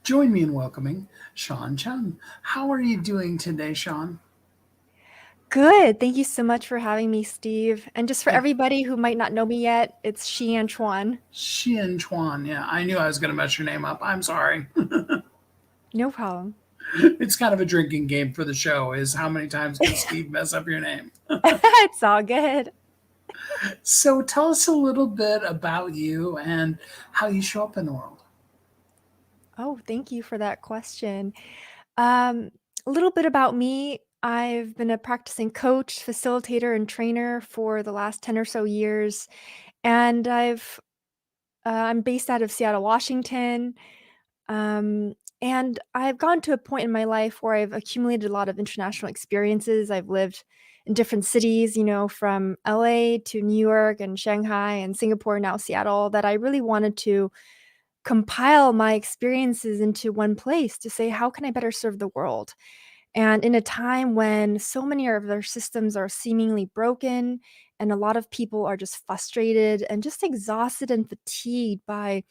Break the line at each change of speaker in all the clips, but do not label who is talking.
Join me in welcoming Shian Chuan. How are you doing today, Shian?
Good. Thank you so much for having me, Steve. And just for
Hey,
everybody who might not know me yet, it's Shian Chuan.
Shian Chuan. Yeah, I knew I was going to mess your name up. I'm sorry.
No problem.
It's kind of a drinking game for the show is how many times can Steve mess up your name?
It's all good.
So tell us a little bit about you and how you show up in the world.
Oh, thank you for that question. Um, a little bit about me. I've been a practicing coach, facilitator, and trainer for the last 10 or so years. And I'm based out of Seattle, Washington. Um, and I've gotten to a point in my life where I've accumulated a lot of international experiences. I've lived in different cities, from LA to New York and Shanghai and Singapore, now Seattle, that I really wanted to compile my experiences into one place to say, how can I better serve the world? And in a time when so many of their systems are seemingly broken, and a lot of people are just frustrated and just exhausted and fatigued by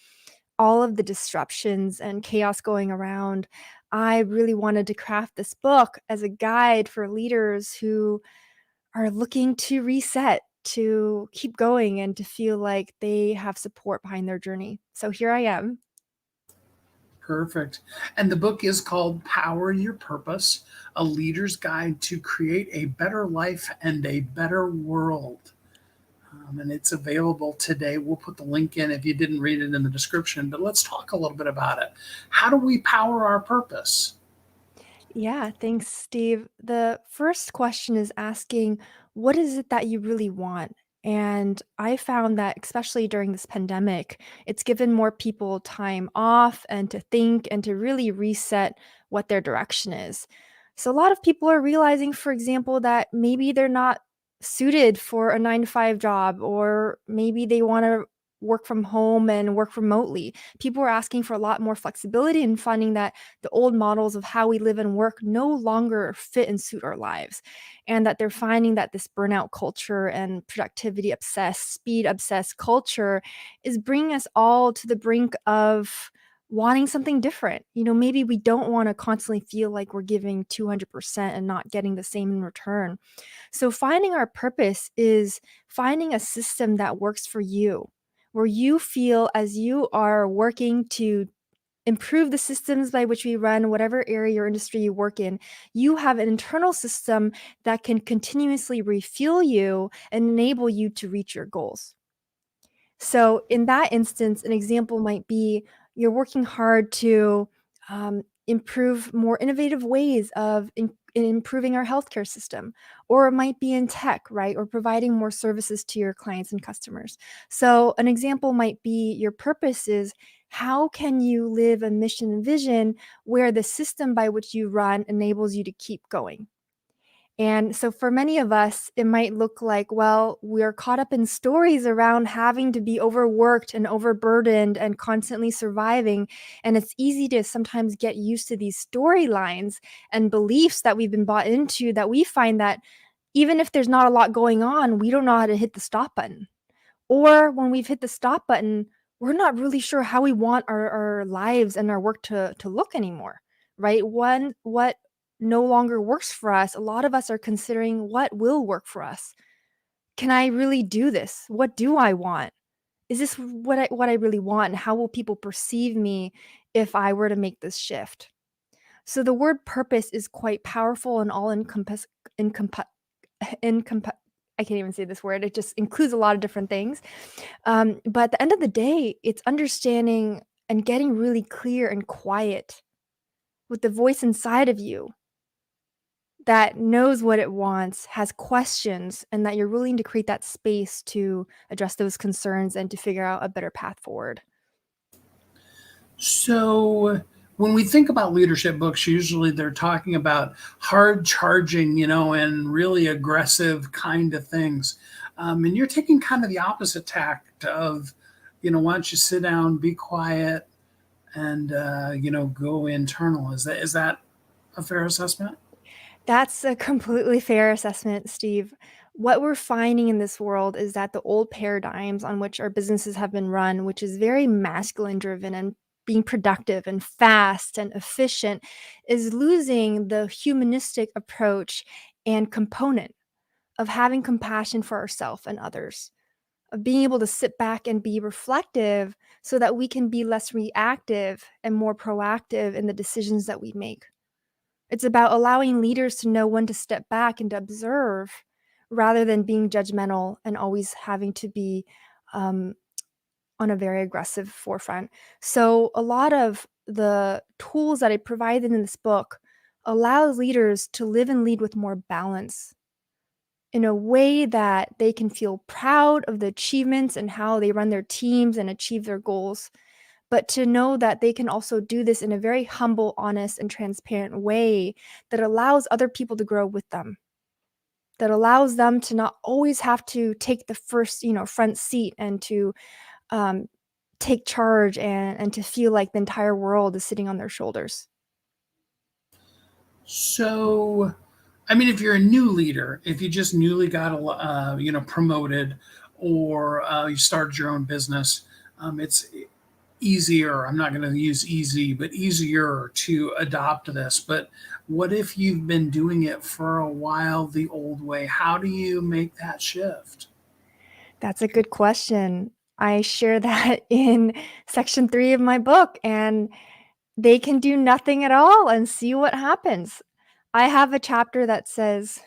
all of the disruptions and chaos going around, I really wanted to craft this book as a guide for leaders who are looking to reset, to keep going, and to feel like they have support behind their journey. So here I am.
Perfect. And the book is called Power Your Purpose, a leader's guide to create a better life and a better world. And it's available today. We'll put the link in if you didn't read it in the description, but let's talk a little bit about it. How do we power our purpose?
Yeah, thanks, Steve. The first question is asking, what is it that you really want? And I found that, especially during this pandemic, it's given more people time off and to think and to really reset what their direction is. So, a lot of people are realizing, for example, that maybe they're not suited for a 9 to 5 job, or maybe they want to work from home and work remotely. People are asking for a lot more flexibility and finding that the old models of how we live and work no longer fit and suit our lives. And that they're finding that this burnout culture and productivity obsessed, speed obsessed culture is bringing us all to the brink of wanting something different. Maybe we don't want to constantly feel like we're giving 200% and not getting the same in return. So, finding our purpose is finding a system that works for you, where you feel as you are working to improve the systems by which we run whatever area or industry you work in, you have an internal system that can continuously refuel you and enable you to reach your goals. So, in that instance, an example might be you're working hard to improve more innovative ways of in improving our healthcare system, or it might be in tech, right? Or providing more services to your clients and customers. So, an example might be your purpose is how can you live a mission and vision where the system by which you run enables you to keep going? And so for many of us, it might look like, well, we're caught up in stories around having to be overworked and overburdened and constantly surviving. And it's easy to sometimes get used to these storylines and beliefs that we've been bought into, that we find that even if there's not a lot going on, we don't know how to hit the stop button. Or when we've hit the stop button, we're not really sure how we want our lives and our work to look anymore, right? What no longer works for us, a lot of us are considering what will work for us. Can I really do this? What do I want? Is this what I really want? And how will people perceive me if I were to make this shift? So the word purpose is quite powerful and all encompa- I can't even say this word. It just includes a lot of different things. But at the end of the day, it's understanding and getting really clear and quiet with the voice inside of you that knows what it wants, has questions, and that you're willing to create that space to address those concerns and to figure out a better path forward.
So, when we think about leadership books, usually they're talking about hard charging, and really aggressive kind of things. And you're taking kind of the opposite tact of, why don't you sit down, be quiet, and go internal. Is that a fair assessment?
That's a completely fair assessment, Steve. What we're finding in this world is that the old paradigms on which our businesses have been run, which is very masculine driven and being productive and fast and efficient is losing the humanistic approach and component of having compassion for ourselves and others, of being able to sit back and be reflective so that we can be less reactive and more proactive in the decisions that we make. It's about allowing leaders to know when to step back and to observe rather than being judgmental and always having to be um, on a very aggressive forefront. So, a lot of the tools that I provided in this book allows leaders to live and lead with more balance in a way that they can feel proud of the achievements and how they run their teams and achieve their goals, but to know that they can also do this in a very humble, honest, and transparent way that allows other people to grow with them, that allows them to not always have to take the first, front seat and to um, take charge and to feel like the entire world is sitting on their shoulders.
So, I mean, if you're a new leader, if you just newly got promoted, or you started your own business, it's easier. I'm not going to use easy, but easier to adopt this. But what if you've been doing it for a while the old way? How do you make that shift?
That's a good question. I share that in section 3 of my book, and they can do nothing at all and see what happens. I have a chapter that says,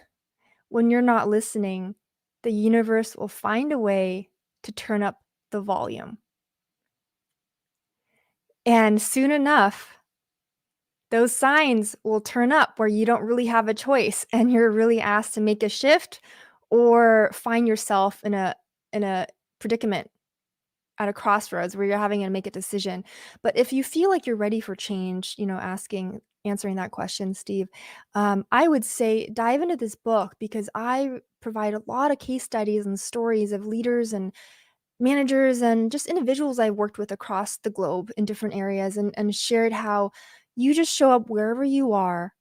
when you're not listening, the universe will find a way to turn up the volume. And soon enough, those signs will turn up where you don't really have a choice and you're really asked to make a shift or find yourself in a predicament at a crossroads where you're having to make a decision. But if you feel like you're ready for change, answering that question, Steve, I would say dive into this book because I provide a lot of case studies and stories of leaders and managers and just individuals I worked with across the globe in different areas and shared how you just show up wherever you are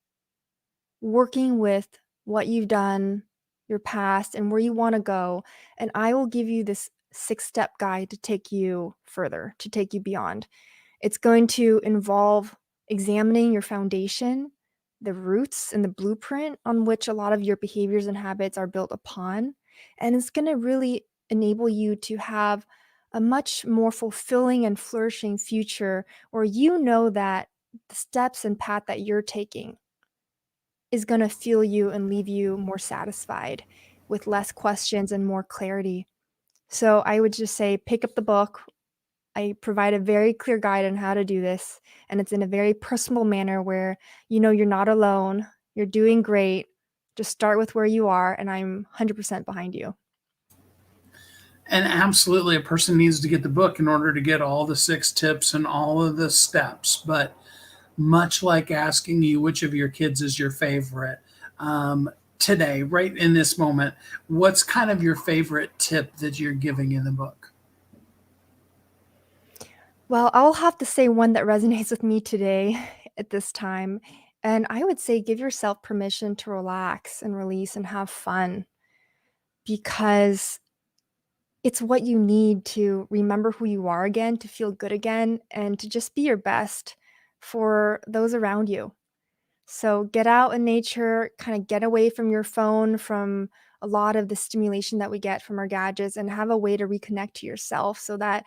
working with what you've done, your past, and where you wanna go, and I will give you this six-step guide to take you further, to take you beyond. It's going to involve examining your foundation, the roots and the blueprint on which a lot of your behaviors and habits are built upon, and it's gonna really enable you to have a much more fulfilling and flourishing future where you know that the steps and path that you're taking is gonna fuel you and leave you more satisfied with less questions and more clarity. So I would just say pick up the book. I provide a very clear guide on how to do this, and it's in a very personal manner where you know you're not alone, you're doing great. Just start with where you are, and I'm 100% behind you.
And absolutely, a person needs to get the book in order to get all the 6 tips and all of the steps. But much like asking you which of your kids is your favorite, today, right in this moment, what's kind of your favorite tip that you're giving in the book?
Well, I'll have to say one that resonates with me today at this time, and I would say give yourself permission to relax and release and have fun because it's what you need to remember who you are again, to feel good again, and to just be your best for those around you. So get out in nature, kind of get away from your phone, from a lot of the stimulation that we get from our gadgets, and have a way to reconnect to yourself so that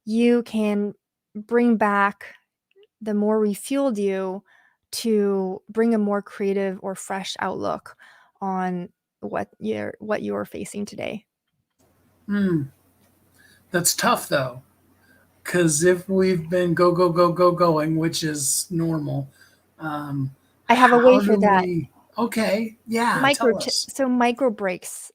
you can bring back the more refueled you to bring a more creative or fresh outlook on what you're facing today.
Hmm, that's tough though, because if we've been go, go, go, go, going, which is normal,
I have a way
how
for
do
that.
we? Okay, yeah, tell us.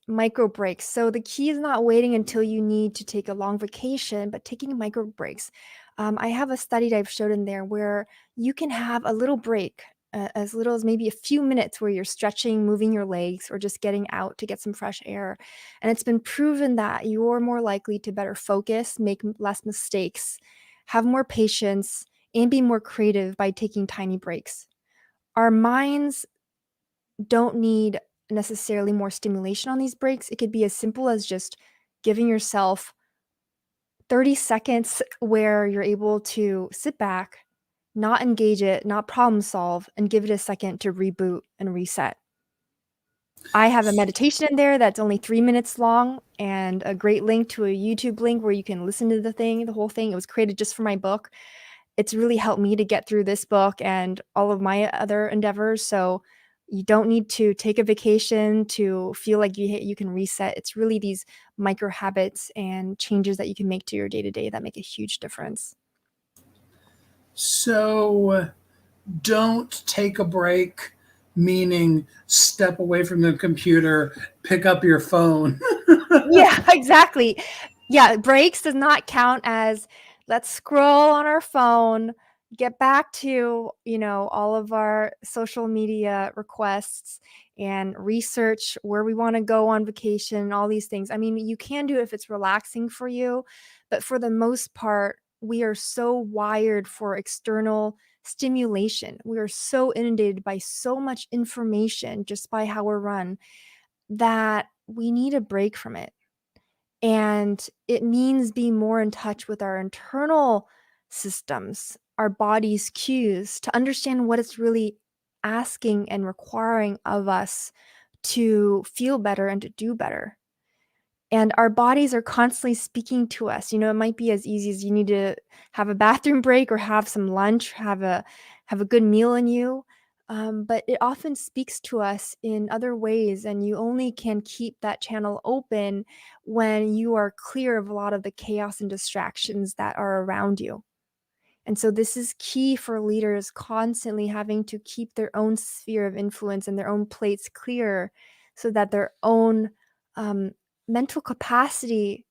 Micro breaks. So the key is not waiting until you need to take a long vacation, but taking micro breaks. I have a study that I've showed in there where you can have a little break, as little as maybe a few minutes where you're stretching, moving your legs, or just getting out to get some fresh air. And it's been proven that you're more likely to better focus, make less mistakes, have more patience, and be more creative by taking tiny breaks. Our minds don't need necessarily more stimulation on these breaks. It could be as simple as just giving yourself 30 seconds where you're able to sit back, not engage it, not problem solve, and give it a second to reboot and reset. I have a meditation in there that's only 3 minutes long and a great link to a YouTube link where you can listen to the whole thing. It was created just for my book. It's really helped me to get through this book and all of my other endeavors. So you don't need to take a vacation to feel like you can reset. It's really these micro habits and changes that you can make to your day to day that make a huge difference.
So don't take a break, meaning step away from the computer, pick up your phone.
Yeah, exactly. Yeah, breaks does not count as let's scroll on our phone, get back to, all of our social media requests and research where we want to go on vacation, all these things. I mean, you can do it if it's relaxing for you, but for the most part, we are so wired for external stimulation. We are so inundated by so much information just by how we're run that we need a break from it. And it means being more in touch with our internal systems, our body's cues, to understand what it's really asking and requiring of us to feel better and to do better. And our bodies are constantly speaking to us. It might be as easy as you need to have a bathroom break or have some lunch, have a good meal in you. But it often speaks to us in other ways, and you only can keep that channel open when you are clear of a lot of the chaos and distractions that are around you. And so this is key for leaders constantly having to keep their own sphere of influence and their own plates clear so that their own um, mental capacity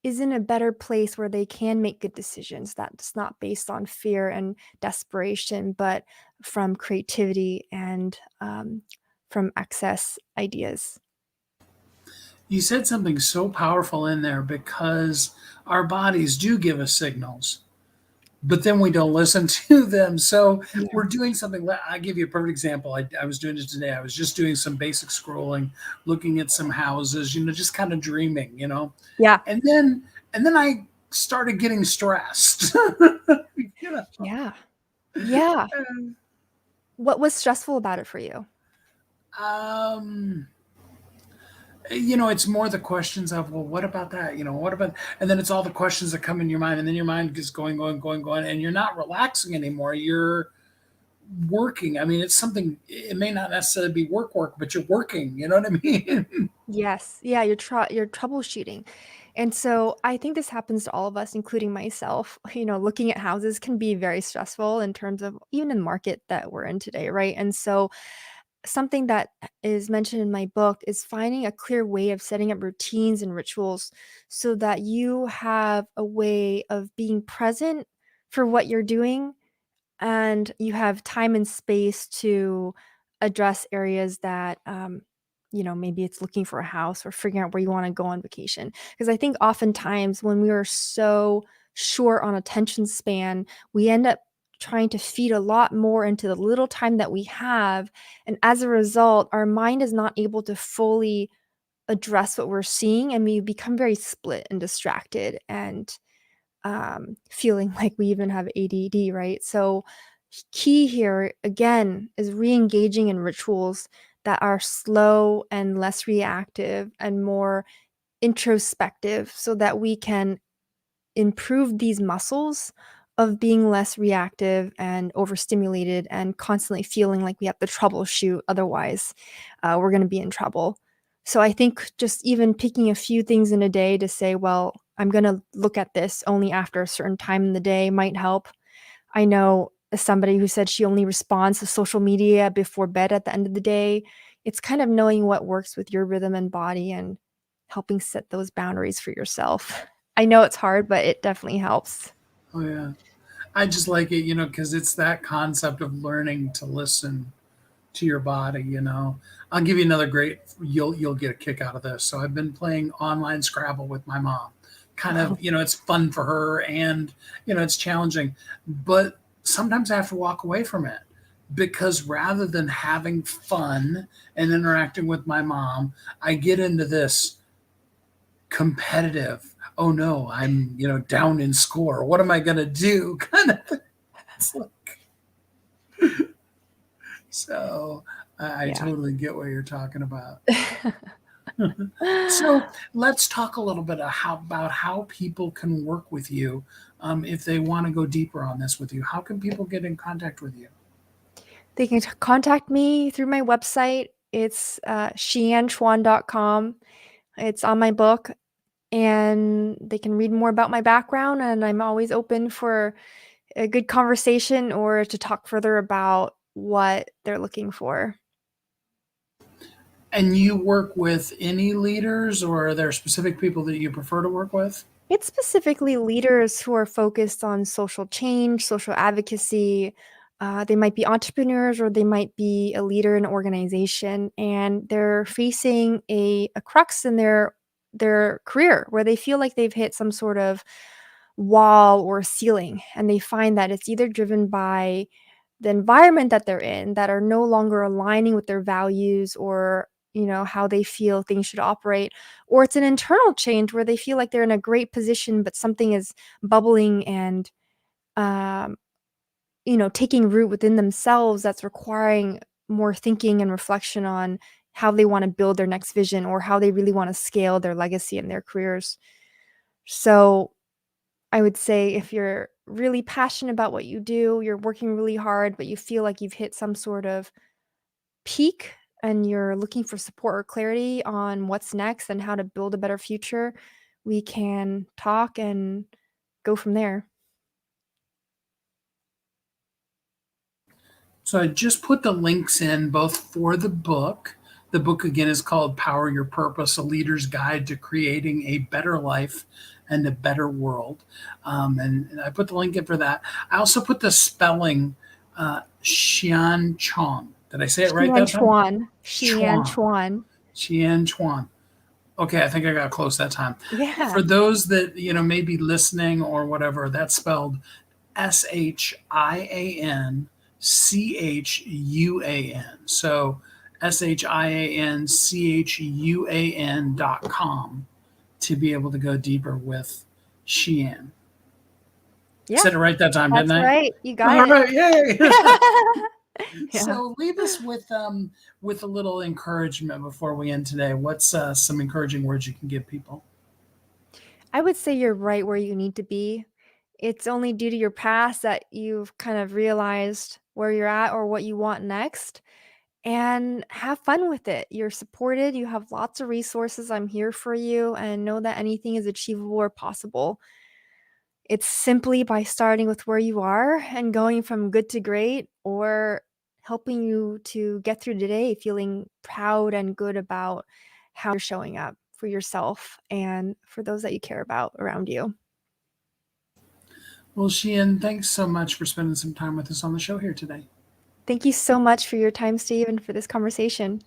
is in a better place where they can make good decisions that's not based on fear and desperation, but from creativity and from excess ideas.
You said something so powerful in there because our bodies do give us signals, but then we don't listen to them. So
Yeah.
we're doing something. I'll give you a perfect example. I was doing it today. I was just doing some basic scrolling, looking at some houses, just kind of dreaming,
Yeah.
and then I started getting stressed. you know,
Yeah. Yeah. What was stressful about it for you?
um, it's more the questions of, well, what about that? What about, and then it's all the questions that come in your mind, and then your mind is going, going, going, going, and you're not relaxing anymore. You're working. I mean, it's something, it may not necessarily be work, but you're working. You know what I mean?
Yes. Yeah, you're troubleshooting. And so I think this happens to all of us, including myself. Looking at houses can be very stressful in terms of even in the market that we're in today, right? And so something that is mentioned in my book is finding a clear way of setting up routines and rituals so that you have a way of being present for what you're doing and you have time and space to address areas that maybe it's looking for a house or figuring out where you want to go on vacation, because I think oftentimes when we are so short on attention span, we end up trying to feed a lot more into the little time that we have, and as a result our mind is not able to fully address what we're seeing, and we become very split and distracted and feeling like we even have ADD, right? So, key here again is re engaging in rituals that are slow and less reactive and more introspective so that we can improve these muscles of being less reactive and overstimulated and constantly feeling like we have to troubleshoot. Otherwise, we're going to be in trouble. So I think just even picking a few things in a day to say, well, I'm going to look at this only after a certain time in the day might help. I know as somebody who said she only responds to social media before bed at the end of the day. It's kind of knowing what works with your rhythm and body and helping set those boundaries for yourself. I know it's hard, but it definitely helps.
Oh yeah. I just like it, because it's that concept of learning to listen to your body. I'll give you another great, you'll get a kick out of this. So I've been playing online Scrabble with my mom. Kind of,
Oh,
it's fun for her, and it's challenging, but sometimes I have to walk away from it because rather than having fun and interacting with my mom, I get into this competitive. oh no, I'm, down in score. What am I going to do? Kind of thing. It's like, so I
Yeah.
totally get what you're talking about. So let's talk a little bit about how people can work with you if they want to go deeper on this with you. How can people get in contact with you?
They can contact me through my website. It's shianchuan.com. It's on my book, and they can read more about my background, and I'm always open for a good conversation or to talk further about what they're looking for.
And you work with any leaders, or are there specific people that you prefer to work with?
It's specifically leaders who are focused on social change, social advocacy. They might be entrepreneurs or they might be a leader in an organization, and they're facing a crux in their career where they feel like they've hit some sort of wall or ceiling, and they find that it's either driven by the environment that they're in that are no longer aligning with their values or how they feel things should operate, or it's an internal change where they feel like they're in a great position but something is bubbling and um, taking root within themselves that's requiring more thinking and reflection on how they want to build their next vision or how they really want to scale their legacy and their careers. So I would say if you're really passionate about what you do, you're working really hard, but you feel like you've hit some sort of peak and you're looking for support or clarity on what's next and how to build a better future, we can talk and go from there.
So I just put the links in both for the book. The book again is called Power Your Purpose: A Leader's Guide to Creating a Better Life and a Better World. And I put the link in for that. I also put the spelling Shian Chuan. Did I say it right
Shian
that time?
Chuan. Shian
Chuan.
Chuan.
Shian Chuan. Okay, I think I got close that time.
Yeah.
For those that may be listening or whatever, that's spelled SHIANCHUAN. So SHIANCHUAN.com to be able to go deeper with Sheehan.
Yeah,
Said it right that time, didn't
that's
I?
right. You got
All
it.
right, yay!
Yeah.
So leave us with a little encouragement before we end today. What's some encouraging words you can give people?
I would say you're right where you need to be. It's only due to your past that you've kind of realized where you're at or what you want next. And have fun with it. You're supported, you have lots of resources. I'm here for you, and know that anything is achievable or possible. It's simply by starting with where you are and going from good to great, or helping you to get through today feeling proud and good about how you're showing up for yourself and for those that you care about around you.
Well, Sheehan, thanks so much for spending some time with us on the show here today.
Thank you so much for your time, Steve, and for this conversation.